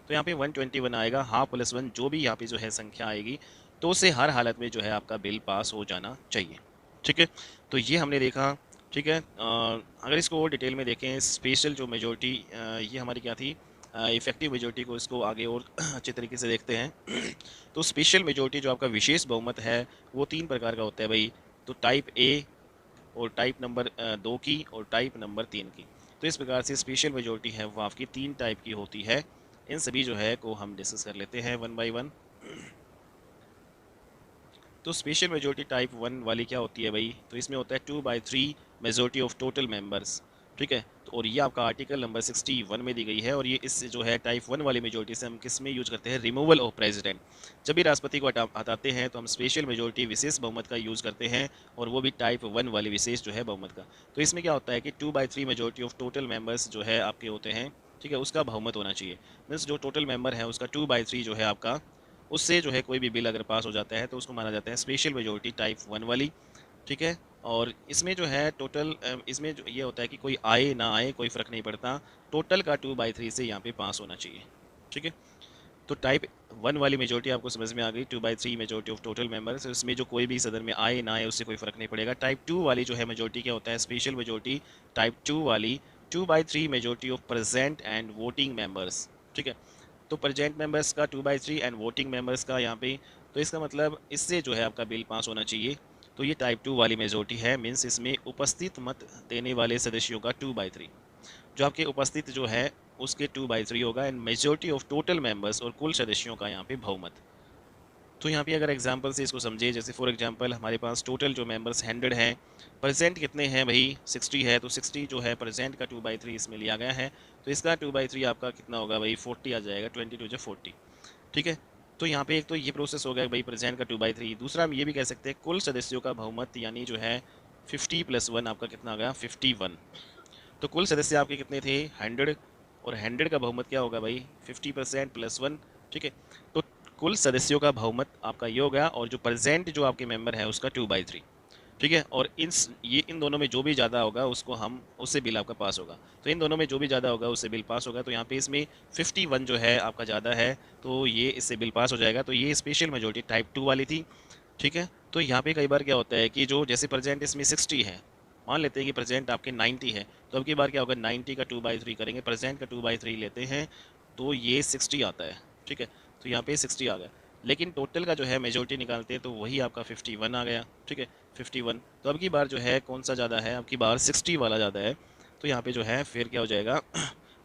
तो यहाँ पे 121 आएगा, हाफ प्लस वन जो भी यहाँ पे जो है संख्या आएगी, तो उससे हर हालत में जो है आपका बिल पास हो जाना चाहिए। ठीक है, तो ये हमने देखा। ठीक है, अगर इसको और डिटेल में देखें, स्पेशल जो मेजोरिटी ये हमारी क्या थी, इफेक्टिव मेजोरिटी को इसको आगे और अच्छे तरीके से देखते हैं। तो स्पेशल मेजोरिटी जो आपका विशेष बहुमत है वो 3 प्रकार का होता है भाई। तो टाइप ए, और टाइप नंबर 2 की, और टाइप नंबर 3 की। तो इस प्रकार से स्पेशल मेजोरिटी है वो आपकी 3 टाइप की होती है। इन सभी जो है को हम डिस्कस कर लेते हैं वन बाय वन। तो स्पेशल मेजोरिटी टाइप 1 वाली क्या होती है भाई, तो इसमें होता है 2/3 मेजोरिटी ऑफ टोटल मेंबर्स। ठीक है, तो और ये आपका आर्टिकल नंबर 61 में दी गई है। और ये इस जो है टाइप 1 वाली मेजोरिटी से हम किस में यूज करते हैं, रिमूवल ऑफ प्रेसिडेंट। जब भी राष्ट्रपति को हटाते हैं तो हम स्पेशल मेजोरिटी विशेष बहुमत का यूज़ करते हैं, और वो भी टाइप 1 वाली विशेष जो है बहुमत का। तो इसमें क्या होता है कि 2/3 मेजोरिटी ऑफ टोटल मेंबर्स जो है आपके होते हैं। ठीक है, उसका बहुमत होना चाहिए, मीन्स जो टोटल मेंबर है उसका 2/3 जो है आपका, उससे जो है कोई भी बिल अगर पास हो जाता है तो उसको माना जाता है स्पेशल मेजोरिटी टाइप 1 वाली। ठीक है, और इसमें जो है टोटल, इसमें जो ये होता है कि कोई आए ना आए कोई फ़र्क नहीं पड़ता, टोटल का 2/3 से यहाँ पे पास होना चाहिए। ठीक है, तो टाइप 1 वाली मेजोरिटी आपको समझ में आ गई, 2/3 मेजोरिटी ऑफ टोटल मेंबर्स, इसमें जो कोई भी सदन में आए ना आए उससे कोई फ़र्क नहीं पड़ेगा। टाइप 2 वाली जो है मेजोरिटी क्या होता है, स्पेशल मेजोरिटी टाइप 2 वाली, 2/3 majority of present and voting members. ठीक है, तो प्रेजेंट मेंबर्स का 2/3 एंड वोटिंग मेंबर्स का यहाँ पे, तो इसका मतलब इससे जो है आपका बिल पास होना चाहिए। तो ये टाइप 2 वाली मेजोरिटी है, मीन्स इसमें उपस्थित मत देने वाले सदस्यों का 2/3, जो आपके उपस्थित जो है उसके 2/3 होगा, and majority of total members और कुल सदस्यों का यहाँ पे बहुमत। तो यहाँ पे अगर एग्जांपल से इसको समझे, जैसे फॉर एग्जांपल हमारे पास टोटल जो मेंबर्स 100 हैं, प्रेजेंट कितने हैं भाई 60 है, तो 60 जो है प्रेजेंट का 2/3 इसमें लिया गया है। तो इसका 2/3 आपका कितना होगा भाई 40 आ जाएगा, 22 जो 40। ठीक है, तो यहाँ पे एक तो ये प्रोसेस हो गया भाई प्रेजेंट का 2/3। दूसरा हम ये भी कह सकते हैं कुल सदस्यों का बहुमत यानी जो है 50 + 1 आपका कितना आ गया 51। तो कुल सदस्य आपके कितने थे 100, और 100 का बहुमत क्या होगा भाई 50% + 1। ठीक है, तो कुल सदस्यों का बहुमत आपका ये हो गया, और जो प्रेजेंट जो आपके मेंबर है उसका 2/3। ठीक है, और इन दोनों में जो भी ज़्यादा होगा उसको हम उससे बिल आपका पास होगा। तो इन दोनों में जो भी ज़्यादा होगा उससे बिल पास होगा। तो यहाँ पे इसमें 51 जो है आपका ज़्यादा है, तो ये इससे बिल पास हो जाएगा। तो ये स्पेशल मेजोरिटी टाइप 2 वाली थी। ठीक है, तो यहाँ पे कई बार क्या होता है कि जो जैसे प्रेजेंट इसमें 60 है, मान लेते हैं कि प्रेजेंट आपके 90 है, तो अब की बार क्या होगा 90 का 2/3 करेंगे, प्रेजेंट का 2/3 लेते हैं, तो ये 60 आता है। ठीक है, तो यहाँ पे 60 आ गया, लेकिन टोटल का जो है मेजोरिटी निकालते हैं तो वही आपका 51 आ गया। ठीक है, 51। तो अब की बार जो है कौन सा ज़्यादा है, अब की बार 60 वाला ज़्यादा है। तो यहाँ पे जो है फिर क्या हो जाएगा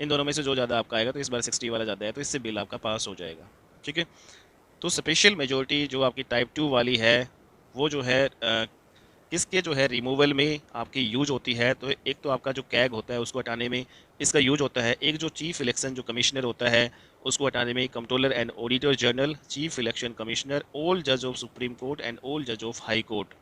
इन दोनों में से जो ज़्यादा आपका आएगा, तो इस बार 60 वाला ज़्यादा है, तो इससे बिल आपका पास हो जाएगा। ठीक है, तो स्पेशल मेजोरिटी जो आपकी टाइप 2 वाली है वो जो है किसके जो है रिमूवल में आपकी यूज होती है। तो एक तो आपका जो कैग होता है उसको हटाने में इसका यूज होता है। एक जो चीफ इलेक्शन जो कमिश्नर होता है उसको हटाने में controller and auditor general, chief election commissioner, all जज of supreme court and all जज of high court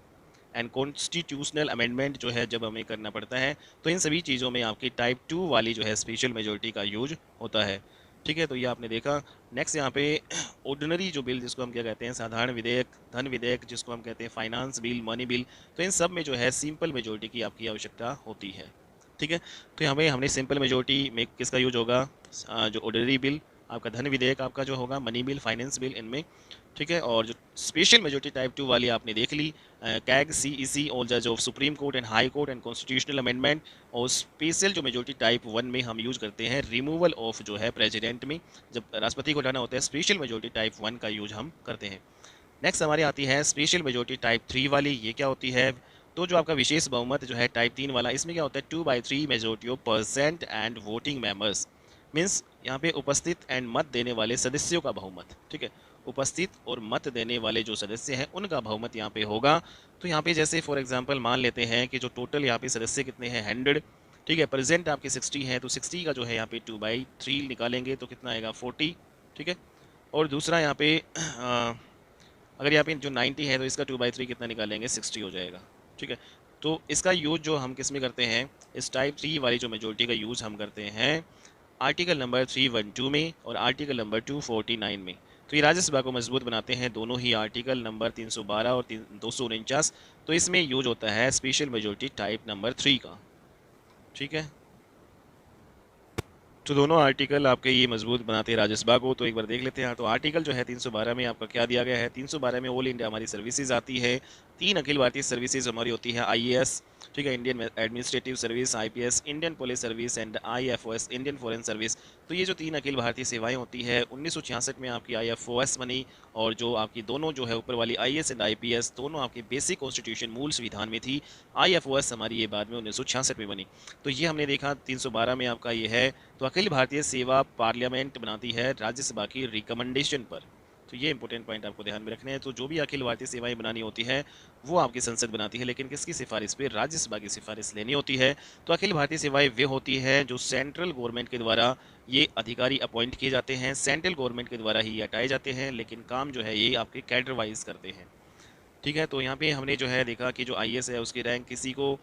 and constitutional amendment जो है जब हमें करना पड़ता है, तो इन सभी चीज़ों में आपकी टाइप 2 वाली जो है स्पेशल मेजोरिटी का यूज होता है। ठीक है, तो ये आपने देखा। नेक्स्ट यहाँ पे ऑर्डिनरी जो बिल जिसको हम क्या कहते हैं साधारण विधेयक, धन विधेयक जिसको हम कहते हैं फाइनेंस बिल, मनी बिल, तो इन सब में जो है सिंपल मेजोरिटी की आपकी आवश्यकता होती है। ठीक है, तो यहाँ पे हमने सिंपल मेजोरिटी में किसका यूज होगा, जो ऑर्डिनरी बिल, आपका धन विधेयक आपका जो होगा, मनी बिल, फाइनेंस बिल, इनमें। ठीक है, और जो स्पेशल मेजोरिटी टाइप 2 वाली आपने देख ली, कैग, सीईसी, ऑल जज of supreme court and high court and constitutional amendment. और स्पेशल जो मेजोरिटी टाइप 1 में हम यूज करते हैं रिमूवल ऑफ जो है प्रेसिडेंट में, जब राष्ट्रपति को हटाना होता है, स्पेशल मेजोरिटी टाइप 1 का यूज हम करते हैं। नेक्स्ट हमारी आती है स्पेशल मेजोरिटी टाइप 3 वाली। ये क्या होती है, तो जो आपका विशेष बहुमत जो है टाइप 3 वाला, इसमें क्या होता है 2/3 majority of percent and voting members, means यहाँ पे उपस्थित एंड मत देने वाले सदस्यों का बहुमत। ठीक है, उपस्थित और मत देने वाले जो सदस्य हैं उनका बहुमत यहाँ पे होगा। तो यहाँ पे जैसे फॉर एग्जांपल मान लेते हैं कि जो टोटल यहाँ पे सदस्य कितने हैं 100। ठीक है, प्रेजेंट आपके 60 हैं, तो 60 का जो है यहाँ पे 2/3 निकालेंगे तो कितना आएगा 40। ठीक है, और दूसरा यहाँ पे अगर यहाँ पे जो 90 है तो इसका 2/3 कितना निकालेंगे 60 हो जाएगा। ठीक है, तो इसका यूज जो हम किस में करते हैं, इस टाइप 3 वाली जो मेजोरिटी का यूज़ हम करते हैं आर्टिकल नंबर 312 में और आर्टिकल नंबर 249 में। तो ये राज्यसभा को मजबूत बनाते हैं दोनों ही आर्टिकल नंबर 312 और 249। तो इसमें यूज होता है स्पेशल मेजोरिटी टाइप नंबर 3 का। ठीक है, तो दोनों आर्टिकल आपके ये मजबूत बनाते हैं राज्यसभा को। तो एक बार देख लेते हैं। तो आर्टिकल जो है 312 में आपका क्या दिया गया है, 312 में ऑल इंडिया हमारी सर्विसेज आती है। 3 अखिल भारतीय सर्विसेज हमारी होती है, आईएएस, ठीक है, Indian administrative service, IPS, Indian police service and IFOS, Indian foreign service. तो ये जो 3 अखिल भारतीय सेवाएं होती है 1966 में आपकी आईएफओएस बनी, और जो आपकी दोनों जो है ऊपर वाली आईएएस एंड आईपीएस दोनों आपकी बेसिक कॉन्स्टिट्यूशन मूल संविधान में थी। आईएफओएस हमारी ये बाद में 1966 में बनी। तो ये हमने देखा 312 में आपका ये है। तो अखिल भारतीय सेवा पार्लियामेंट बनाती है राज्यसभा की रिकमेंडेशन पर। तो ये इंपॉर्टेंट पॉइंट आपको ध्यान में रखने हैं। तो जो भी अखिल भारतीय सेवाएं बनानी होती है वो आपकी संसद बनाती है, लेकिन किसकी सिफारिश पे, राज्यसभा की सिफारिश लेनी होती है। तो अखिल भारतीय सेवाएं वे होती है जो सेंट्रल गवर्नमेंट के द्वारा ये अधिकारी अपॉइंट किए जाते हैं, सेंट्रल गवर्नमेंट के द्वारा ही हटाए जाते हैं, लेकिन काम जो है ये आपके कैडर वाइज करते हैं। ठीक है, तो यहाँ पे हमने जो है देखा कि जो आईएएस है उसकी रैंक किसी को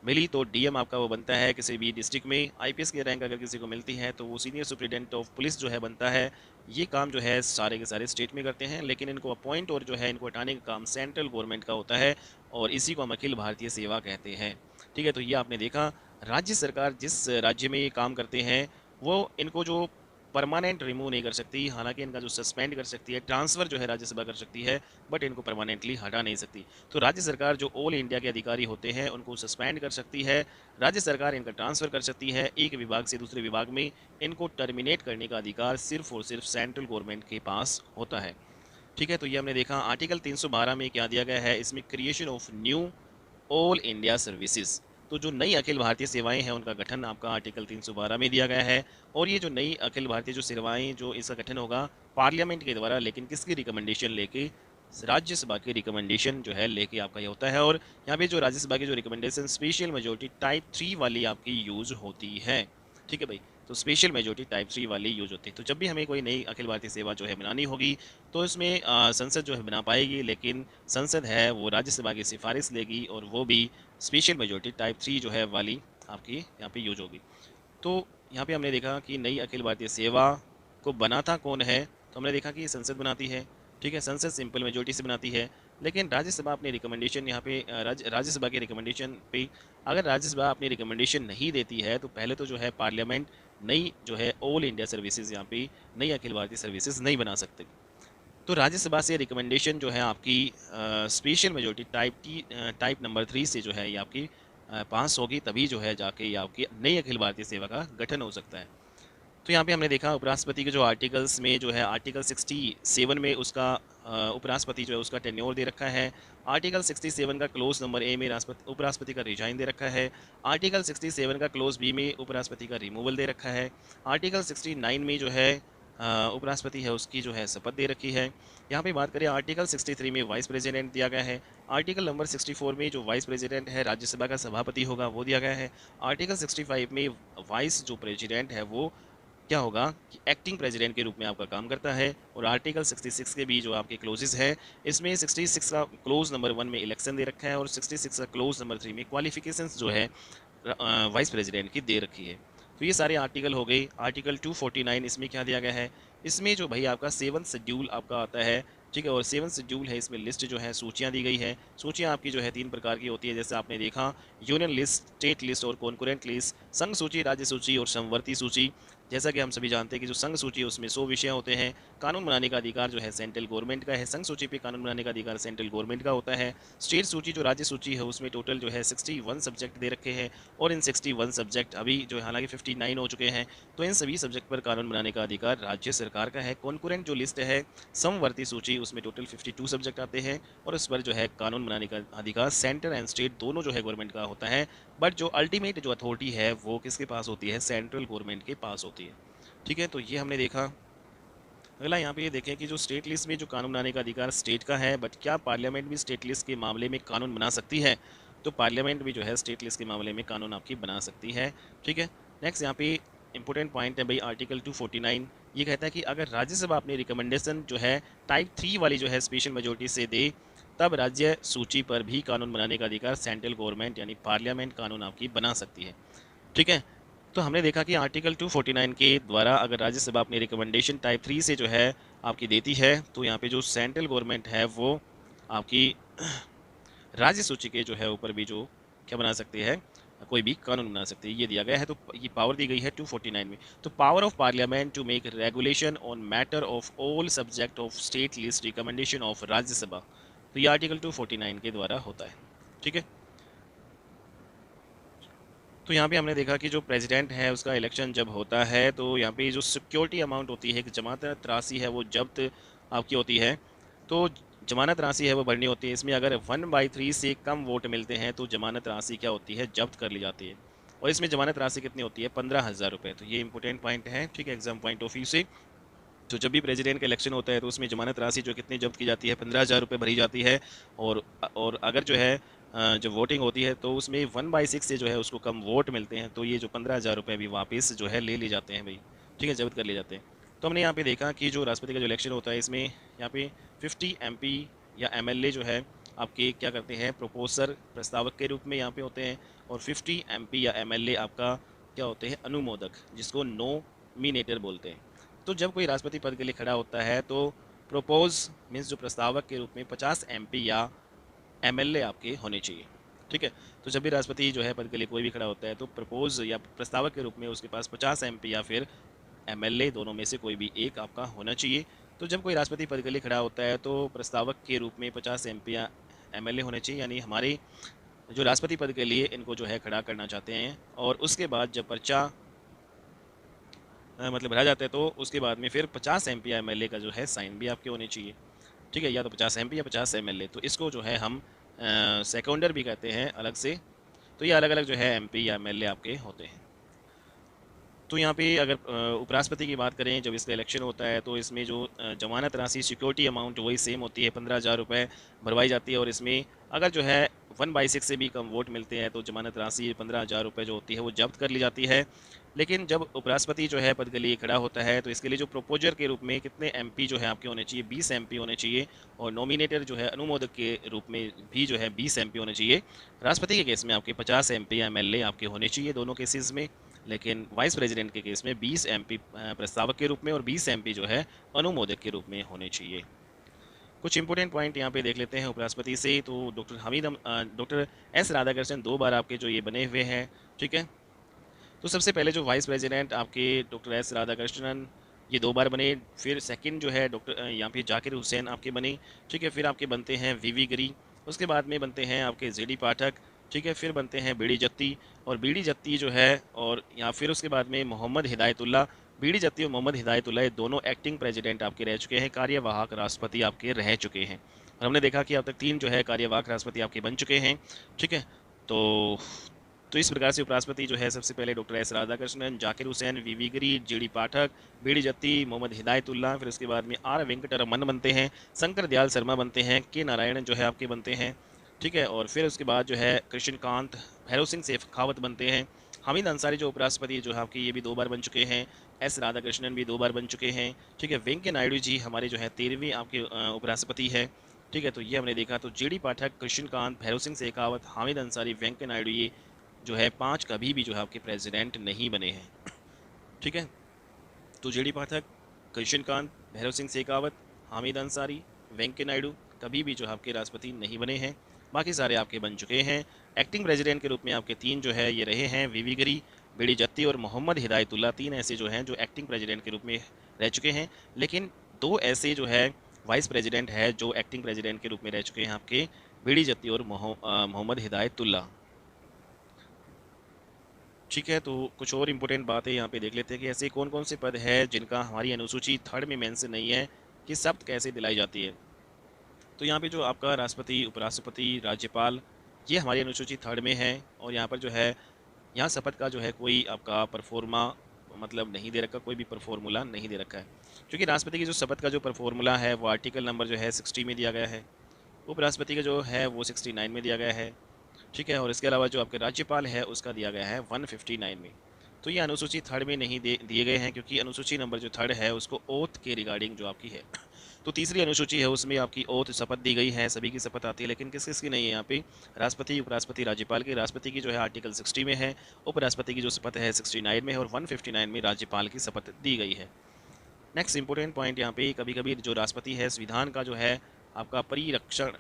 मिली तो डीएम आपका वो बनता है किसी भी डिस्ट्रिक्ट में। आईपीएस की रैंक अगर किसी को मिलती है तो वो सीनियर सुप्रिटेंडेंट ऑफ पुलिस जो है बनता है। ये काम जो है सारे के सारे स्टेट में करते हैं, लेकिन इनको अपॉइंट और जो है इनको हटाने का काम सेंट्रल गवर्नमेंट का होता है, और इसी को हम अखिल भारतीय सेवा कहते हैं। ठीक है, तो ये आपने देखा राज्य सरकार जिस राज्य में ये काम करते हैं वो इनको जो परमानेंट रिमूव नहीं कर सकती, हालांकि इनका जो सस्पेंड कर सकती है, ट्रांसफ़र जो है राज्यसभा कर सकती है, बट इनको परमानेंटली हटा नहीं सकती। तो राज्य सरकार जो ऑल इंडिया के अधिकारी होते हैं उनको सस्पेंड कर सकती है, राज्य सरकार इनका ट्रांसफ़र कर सकती है एक विभाग से दूसरे विभाग में। इनको टर्मिनेट करने का अधिकार सिर्फ और सिर्फ सेंट्रल गवर्नमेंट के पास होता है। ठीक है, तो ये हमने देखा आर्टिकल 312 में क्या दिया गया है, इसमें creation of knew all India services. तो जो नई अखिल भारतीय सेवाएं हैं उनका गठन आपका आर्टिकल 312 में दिया गया है। और ये जो नई अखिल भारतीय जो सेवाएं जो इसका गठन होगा पार्लियामेंट के द्वारा, लेकिन किसकी रिकमेंडेशन लेके, राज्यसभा की रिकमेंडेशन जो है लेके आपका ये होता है। और यहाँ पे जो राज्यसभा की जो रिकमेंडेशन स्पेशल मेजोरिटी टाइप 3 वाली आपकी यूज होती है। ठीक है भाई। तो स्पेशल मेजोरिटी टाइप 3 वाली यूज होती है। तो जब भी हमें कोई नई अखिल भारतीय सेवा जो है बनानी होगी तो इसमें संसद जो है बना पाएगी, लेकिन संसद है वो राज्यसभा की सिफारिश लेगी और वो भी स्पेशल मेजोरिटी टाइप 3 जो है वाली आपकी यहाँ पे यूज होगी। तो यहाँ पे हमने देखा कि नई अखिल भारतीय सेवा को बनाता कौन है, तो हमने देखा कि संसद बनाती है। ठीक है, संसद सिंपल मेजोरिटी से बनाती है, लेकिन राज्यसभा अपनी रिकमेंडेशन यहाँ पे राज्यसभा के रिकमेंडेशन पे, अगर राज्यसभा अपनी रिकमेंडेशन नहीं देती है तो पहले तो जो है पार्लियामेंट नई जो है ऑल इंडिया सर्विसेज यहाँ पे नई अखिल भारतीय सर्विसेज नहीं बना सकते। तो राज्यसभा से रिकमेंडेशन जो है आपकी स्पेशल मेजोरिटी टाइप नंबर 3 से जो है ये आपकी पास होगी, तभी जो है जाके ये आपकी नई अखिल भारतीय सेवा का गठन हो सकता है। तो यहाँ पे हमने देखा उपराष्ट्रपति के जो आर्टिकल्स में जो है आर्टिकल 67 में उसका उपराष्ट्रपति जो है उसका टेन्योर दे रखा है। आर्टिकल 67 का क्लोज नंबर ए में उपराष्ट्रपति का रिजाइन दे रखा है। आर्टिकल 67 का क्लोज बी में उपराष्ट्रपति का रिमूवल दे रखा है। आर्टिकल 69 में जो है उपराष्ट्रपति है उसकी जो है शपथ दे रखी है। यहाँ पे बात करें आर्टिकल 63 में वाइस प्रेसिडेंट दिया गया है। आर्टिकल नंबर 64 में जो वाइस प्रेसिडेंट है राज्यसभा का सभापति होगा वो दिया गया है। आर्टिकल 65 में वाइस जो प्रेसिडेंट है वो क्या होगा कि एक्टिंग प्रेसिडेंट के रूप में आपका काम करता है। और आर्टिकल 66 के भी जो आपके क्लोजेस है, इसमें 66 का क्लोज नंबर 1 में इलेक्शन दे रखा है और 66 का क्लोज नंबर 3 में क्वालिफिकेशंस जो है वाइस प्रेसिडेंट की दे रखी है। तो ये सारे आर्टिकल हो गए। आर्टिकल 249 इसमें क्या दिया गया है, इसमें जो भाई आपका 7 शेड्यूल आपका आता है। ठीक है, और 7 शेड्यूल है, इसमें लिस्ट जो है सूचियाँ दी गई है। सूचियाँ आपकी जो है 3 प्रकार की होती है, जैसे आपने देखा यूनियन लिस्ट, स्टेट लिस्ट और कॉन्करेंट लिस्ट, संघ सूची, राज्य सूची और समवर्ती सूची। जैसा कि हम सभी जानते हैं कि जो संघ सूची है उसमें 100 विषय होते हैं। कानून बनाने का अधिकार जो है सेंट्रल गवर्नमेंट का है। संघ सूची पे कानून बनाने का अधिकार सेंट्रल गवर्नमेंट का होता है। स्टेट सूची जो राज्य सूची है उसमें टोटल जो है 61 सब्जेक्ट दे रखे हैं और इन 61 सब्जेक्ट अभी जो है हालांकि 59 हो चुके हैं, तो इन सभी सब्जेक्ट पर कानून बनाने का अधिकार राज्य सरकार का है। कॉन्करेंट जो लिस्ट है समवर्ती सूची उसमें टोटल 52 सब्जेक्ट आते हैं और उस पर जो है कानून बनाने का अधिकार सेंटर एंड स्टेट दोनों जो है गवर्नमेंट का होता है। बट जो अल्टीमेट जो अथॉरिटी है वो किसके पास होती है, सेंट्रल गवर्नमेंट के पास होती है। ठीक है, तो ये हमने देखा। अगला यहाँ पे ये देखें कि जो स्टेट लिस्ट में जो कानून बनाने का अधिकार स्टेट का है, बट क्या पार्लियामेंट भी स्टेट लिस्ट के मामले में कानून बना सकती है, तो पार्लियामेंट भी जो है स्टेट लिस्ट के मामले में कानून आपकी बना सकती है। ठीक है, नेक्स्ट यहाँ पे इंपॉर्टेंट पॉइंट है भाई आर्टिकल 249। ये कहता है कि अगर राज्यसभा अपनी रिकमेंडेशन जो है टाइप 3 वाली जो है स्पेशल मेजोरिटी से दे, तब राज्य सूची पर भी कानून बनाने का अधिकार सेंट्रल गवर्नमेंट यानी पार्लियामेंट कानून आपकी बना सकती है। ठीक है, तो हमने देखा कि आर्टिकल 249 के द्वारा अगर राज्यसभा अपनी रिकमेंडेशन टाइप 3 से जो है आपकी देती है, तो यहाँ पे जो सेंट्रल गवर्नमेंट है वो आपकी राज्य सूची के जो है ऊपर भी जो क्या बना सकती है, कोई भी कानून बना सकती है, ये दिया गया है। तो ये पावर दी गई है 249 में। तो power of parliament to make regulation on matter of all subject of state list recommendation of Rajya Sabha, तो ये आर्टिकल 249 के द्वारा होता है। ठीक है, तो यहाँ पे हमने देखा कि जो प्रेसिडेंट है उसका इलेक्शन जब होता है तो यहाँ पे जो सिक्योरिटी अमाउंट होती है, कि जमानत राशि है वो जब्त आपकी होती है। तो जमानत राशि है वो भरनी होती है। इसमें अगर 1/3 से कम वोट मिलते हैं तो जमानत राशि क्या होती है, जब्त कर ली जाती है। और इसमें जमानत राशि कितनी होती है, 15,000 रुपये। तो ये इंपॉर्टेंट पॉइंट है, ठीक है, एग्जाम पॉइंट ऑफ व्यू से। तो जब भी प्रेसिडेंट का इलेक्शन होता है तो उसमें जमानत राशि जो कितनी जब्त की जाती है, 15,000 रुपये भरी जाती है। और अगर जो है जब वोटिंग होती है तो उसमें 1/6 से जो है उसको कम वोट मिलते हैं तो ये जो 15,000 रुपये भी वापस जो है ले लिए जाते हैं भाई। ठीक है, जब्त कर लिए जाते हैं। तो हमने यहाँ पे देखा कि जो राष्ट्रपति का जो इलेक्शन होता है इसमें यहाँ पे 50 MP या MLA जो है आपके क्या करते हैं, प्रोपोसर प्रस्तावक के रूप में यहाँ पे होते हैं। और 50 MP या MLA आपका क्या होते हैं, अनुमोदक, जिसको नोमिनेटर बोलते हैं। तो जब कोई राष्ट्रपति पद के लिए खड़ा होता है तो प्रोपोज मीन्स जो प्रस्तावक के रूप में 50 MP या MLA आपके होने चाहिए। ठीक है, तो जब भी राष्ट्रपति जो है पद के लिए कोई भी खड़ा होता है तो प्रपोज या प्रस्तावक के रूप में उसके पास 50 MP या फिर MLA दोनों में से कोई भी एक आपका होना चाहिए। तो जब कोई राष्ट्रपति पद के लिए खड़ा होता है तो प्रस्तावक के रूप में 50 MP या MLA होने चाहिए, यानी हमारे जो राष्ट्रपति पद के लिए इनको जो है खड़ा करना चाहते हैं। और उसके बाद जब पर्चा मतलब भरा जाता है तो उसके बाद में फिर 50 MP या MLA का जो है साइन भी आपके होने चाहिए। ठीक है, या तो 50 MP या 50 MLA, तो इसको जो है हम सेकेंडर भी कहते हैं अलग से। तो ये अलग अलग जो है MP या MLA आपके होते हैं। तो यहाँ पे अगर उपराष्ट्रपति की बात करें, जब इसका इलेक्शन होता है तो इसमें जो जमानत राशि सिक्योरिटी अमाउंट वही सेम होती है, 15,000 रुपये भरवाई जाती है। और इसमें अगर जो है 1/6 से भी कम वोट मिलते हैं तो जमानत राशि 15,000 रुपये जो होती है वो जब्त कर ली जाती है। लेकिन जब उपराष्ट्रपति जो है पद के लिए खड़ा होता है तो इसके लिए जो प्रोपोजर के रूप में कितने एमपी जो है आपके होने चाहिए, 20 एमपी होने चाहिए, और नॉमिनेटर जो है अनुमोदक के रूप में भी जो है 20 एमपी होने चाहिए। राष्ट्रपति के केस में आपके 50 एमपी या एमएलए आपके होने चाहिए दोनों केसेस में, लेकिन वाइस प्रेसिडेंट के केस में 20 एमपी प्रस्तावक के रूप में और 20 एमपी जो है अनुमोदक के रूप में होने चाहिए। कुछ इंपॉर्टेंट पॉइंट यहाँ पे देख लेते हैं उपराष्ट्रपति से। तो डॉक्टर एस राधाकृष्णन 2 बार आपके जो ये बने हुए हैं, ठीक है। तो सबसे पहले जो वाइस प्रेसिडेंट आपके डॉक्टर एस राधाकृष्णन ये 2 बार बने। फिर सेकंड जो है डॉक्टर यहाँ पे जाकिर हुसैन आपके बने, ठीक है। फिर आपके बनते हैं वीवी गिरी, उसके बाद में बनते हैं आपके जेडी पाठक, ठीक है। फिर बनते हैं बीडी जत्ती, और बीडी जत्ती जो है, और यहाँ फिर उसके बाद में मोहम्मद हिदायतुल्ला। बीडी जत्ती और मोहम्मद हिदायतुल्ला ये दोनों एक्टिंग प्रेसिडेंट आपके रह चुके हैं, कार्यवाहक राष्ट्रपति आपके रह चुके हैं। और हमने देखा कि अब तक 3 जो है कार्यवाहक राष्ट्रपति आपके बन चुके हैं, ठीक है। तो इस प्रकार से उपराष्ट्रपति जो है सबसे पहले डॉक्टर एस राधाकृष्णन, जाकिर हुसैन, वीवी गिरी, जेडी पाठक, बीडी जत्ती, मोहम्मद हिदायतुल्ला, फिर उसके बाद में आर वेंकटरमन बनते हैं, शंकर दयाल शर्मा बनते हैं, के नारायण जो है आपके बनते हैं, ठीक है। और फिर उसके बाद जो है कृष्णकांत, भैरव सिंह शेखावत बनते हैं। हामिद अंसारी जो उपराष्ट्रपति जो है आपके ये भी 2 बार बन चुके हैं। एस राधाकृष्णन भी 2 बार बन चुके हैं, ठीक है। वेंकैया नायडू जी हमारे जो है 13वीं आपके उपराष्ट्रपति है, ठीक है। तो ये हमने देखा। तो जेडी पाठक, कृष्णकांत, भैरव सिंह शेखावत, हामिद अंसारी, वेंकैया नायडू, ये जो है 5 कभी भी जो है आपके प्रेसिडेंट नहीं बने हैं, ठीक है। तो जेडी पाठक, कृष्णकांत, भैरव सिंह शेखावत, हामिद अंसारी, वेंकैया नायडू कभी भी जो है आपके राष्ट्रपति नहीं बने हैं। बाकी सारे आपके बन चुके हैं। एक्टिंग प्रेसिडेंट के रूप में आपके 3 जो है ये रहे हैं, वीवी गिरी, बीडी जत्ती और मोहम्मद हिदायतुल्ला। 3 ऐसे जो हैं जो एक्टिंग प्रेसिडेंट के रूप में रह चुके हैं। लेकिन 2 ऐसे जो है वाइस प्रेसिडेंट है जो एक्टिंग प्रेसिडेंट के रूप में रह चुके हैं आपके, बीडी जत्ती और मोहम्मद हिदायतुल्ला, ठीक है। तो कुछ और इम्पोर्टेंट बातें यहाँ पे देख लेते हैं कि ऐसे कौन कौन से पद है जिनका हमारी अनुसूची 3rd में मेंशन नहीं है कि शपथ कैसे दिलाई जाती है। तो यहाँ पे जो आपका राष्ट्रपति, उपराष्ट्रपति, राज्यपाल, ये हमारी अनुसूची 3rd में है। और यहाँ पर जो है यहाँ शपथ का जो है कोई आपका परफॉर्मा मतलब नहीं दे रखा, कोई भी परफॉर्मूला नहीं दे रखा है, क्योंकि राष्ट्रपति की जो शपथ का जो परफॉर्मूला है वो आर्टिकल नंबर जो है 60 में दिया गया है, उपराष्ट्रपति का जो है वो 69 में दिया गया है, ठीक है। और इसके अलावा जो आपके राज्यपाल है उसका दिया गया है 159 में। तो ये अनुसूची 3rd में नहीं दिए गए हैं, क्योंकि अनुसूची नंबर जो 3rd है उसको ओथ के रिगार्डिंग जो आपकी है। तो तीसरी अनुसूची है उसमें आपकी ओथ शपथ दी गई है, सभी की शपथ आती है, लेकिन किस किस की नहीं है यहाँ पे, राष्ट्रपति, उपराष्ट्रपति, राज्यपाल की। राष्ट्रपति की जो है आर्टिकल 60 में है, उपराष्ट्रपति की जो शपथ है 69 में है, और 159 में राज्यपाल की शपथ दी गई है। नेक्स्ट इंपॉर्टेंट पॉइंट यहाँ पे, कभी कभी जो राष्ट्रपति है संविधान का जो है आपका परिरक्षण,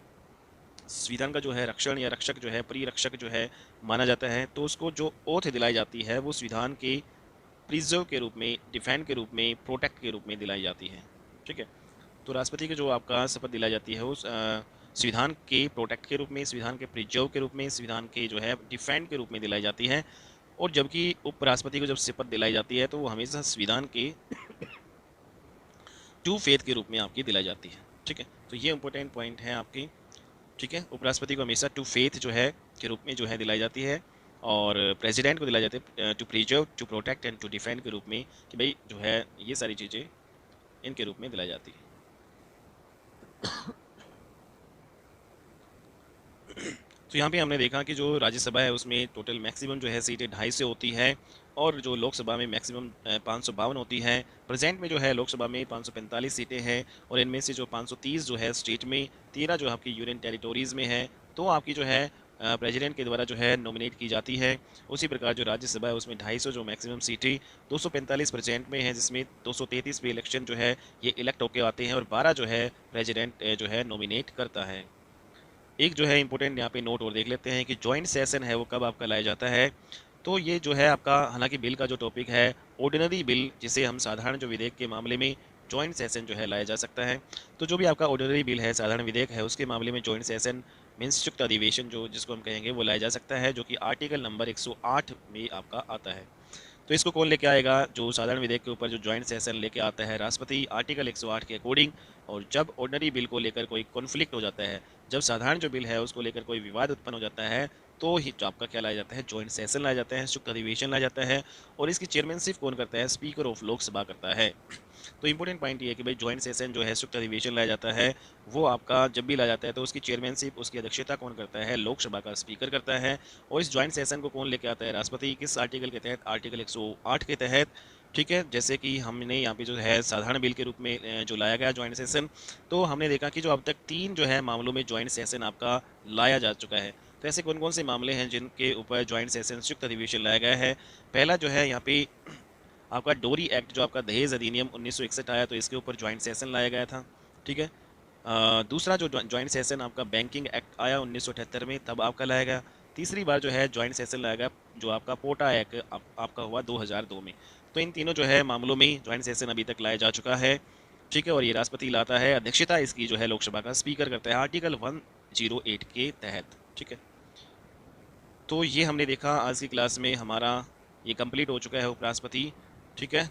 संविधान का जो है रक्षण या रक्षक जो है, परिरक्षक जो है माना जाता है, तो उसको जो ओथ दिलाई जाती है वो संविधान के प्रिजर्व के रूप में, डिफेंड के रूप में, प्रोटेक्ट के रूप में दिलाई जाती है, ठीक है। तो राष्ट्रपति की जो आपका शपथ दिलाई जाती है उस संविधान के प्रोटेक्ट के रूप में, संविधान के प्रिजर्व के रूप में, संविधान के जो है डिफेंड के रूप में दिलाई जाती है। और जबकि उपराष्ट्रपति को जब शपथ दिलाई जाती है तो वो हमेशा संविधान के टू फेथ के रूप में आपकी दिलाई जाती है, ठीक है। तो ये इंपॉर्टेंट पॉइंट है आपकी, ठीक है। उपराष्ट्रपति को हमेशा टू फेथ जो है के रूप में जो है दिलाई जाती है, और प्रेसिडेंट को दिलाई जाती है to preserve, to protect and to defend के रूप में, कि भाई जो है ये सारी चीज़ें इनके रूप में दिलाई जाती है। तो यहाँ पे हमने देखा कि जो राज्यसभा है उसमें टोटल मैक्सिमम जो है सीटें 250 होती है, और जो लोकसभा में मैक्सिमम 552 होती है। प्रेजेंट में जो है लोकसभा में 545 सीटें हैं, और इनमें से जो 530 जो है स्टेट में, 13 जो आपकी यूनियन टेरिटोरीज़ में है, तो आपकी जो है प्रेसिडेंट के द्वारा जो है नॉमिनेट की जाती है। उसी प्रकार जो राज्यसभा है उसमें 250 जो मैक्सिमम सीटें 245 प्रेजेंट में है, जिसमें 233 पे इलेक्शन जो है ये इलेक्ट होके आते हैं, और 12 जो है प्रेसिडेंट जो है नॉमिनेट करता है। एक जो है इंपॉर्टेंट यहाँ पे नोट और देख लेते हैं कि जॉइंट सेशन है वो कब आपका लाया जाता है। तो ये जो है आपका, हालांकि बिल का जो टॉपिक है ऑर्डिनरी बिल, जिसे हम साधारण जो विधेयक के मामले में जॉइंट सेशन जो है लाया जा सकता है। तो जो भी आपका ऑर्डिनरी बिल है, साधारण विधेयक है, उसके मामले में जॉइंट सेशन मीन्स संयुक्त अधिवेशन जो जिसको हम कहेंगे वो लाया जा सकता है, जो कि आर्टिकल नंबर 108 में आपका आता है। तो इसको कौन लेके आएगा, जो साधारण विधेयक के ऊपर जो जॉइंट सेशन लेके आता है राष्ट्रपति आर्टिकल 108 के अकॉर्डिंग। और जब ऑर्डिनरी बिल को लेकर कोई कॉन्फ्लिक्ट हो जाता है, जब साधारण जो बिल है उसको लेकर कोई विवाद उत्पन्न हो जाता है, तो ही जो आपका क्या लाया जाता है, जॉइंट सेशन लाया जाता है, संयुक्त अधिवेशन लाया जाता है। और इसकी चेयरमैनशिप कौन करता है, स्पीकर ऑफ लोकसभा करता है। तो इंपॉर्टेंट पॉइंट ये है कि भाई जॉइंट सेशन जो है, संयुक्त अधिवेशन लाया जाता है, वो आपका जब भी लाया जाता है तो उसकी चेयरमैनशिप, उसकी अध्यक्षता कौन करता है, लोकसभा का स्पीकर करता है। और इस जॉइंट सेशन को कौन लेके आता है, राष्ट्रपति। किस आर्टिकल के तहत, आर्टिकल 108 के तहत। ठीक है, जैसे कि हमने यहाँ पे जो है साधारण बिल के रूप में जो लाया गया जॉइंट सेशन, तो हमने देखा कि जो अब तक 3 जो है मामलों में जॉइंट सेशन आपका लाया जा चुका है। तो ऐसे कौन कौन से मामले हैं जिनके ऊपर जॉइंट सेशन, संयुक्त अधिवेशन लाया गया है। पहला जो है यहाँ पे आपका डोरी एक्ट, जो आपका दहेज अधिनियम 1961 आया, तो इसके ऊपर जॉइंट सेशन लाया गया था। ठीक है। दूसरा जो जॉइंट सेशन आपका बैंकिंग एक्ट आया 1978 में, तब आपका लाया गया। तीसरी बार जो है जॉइंट सेशन लाया गया जो आपका पोटा एक्ट आपका हुआ 2002 में। तो इन तीनों जो है मामलों में जॉइंट सेशन अभी तक लाया जा चुका है। ठीक है, और ये राष्ट्रपति लाता है, अध्यक्षता इसकी जो है लोकसभा का स्पीकर करता है, आर्टिकल 108 के तहत। ठीक है, तो ये हमने देखा आज की क्लास में, हमारा ये कंप्लीट हो चुका है उपराष्ट्रपति। ठीक है,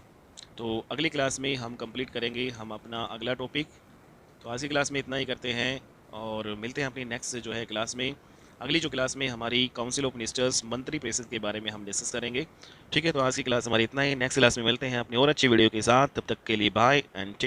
तो अगली क्लास में हम कंप्लीट करेंगे हम अपना अगला टॉपिक। तो आज की क्लास में इतना ही करते हैं और मिलते हैं अपनी नेक्स्ट जो है क्लास में। अगली जो क्लास में हमारी काउंसिल ऑफ मिनिस्टर्स, मंत्री परिषद के बारे में हम डिस्कस करेंगे। ठीक है, तो आज की क्लास हमारी इतना ही, नेक्स्ट क्लास में मिलते हैं अपनी और अच्छी वीडियो के साथ। तब तक के लिए बाय एंड टेक।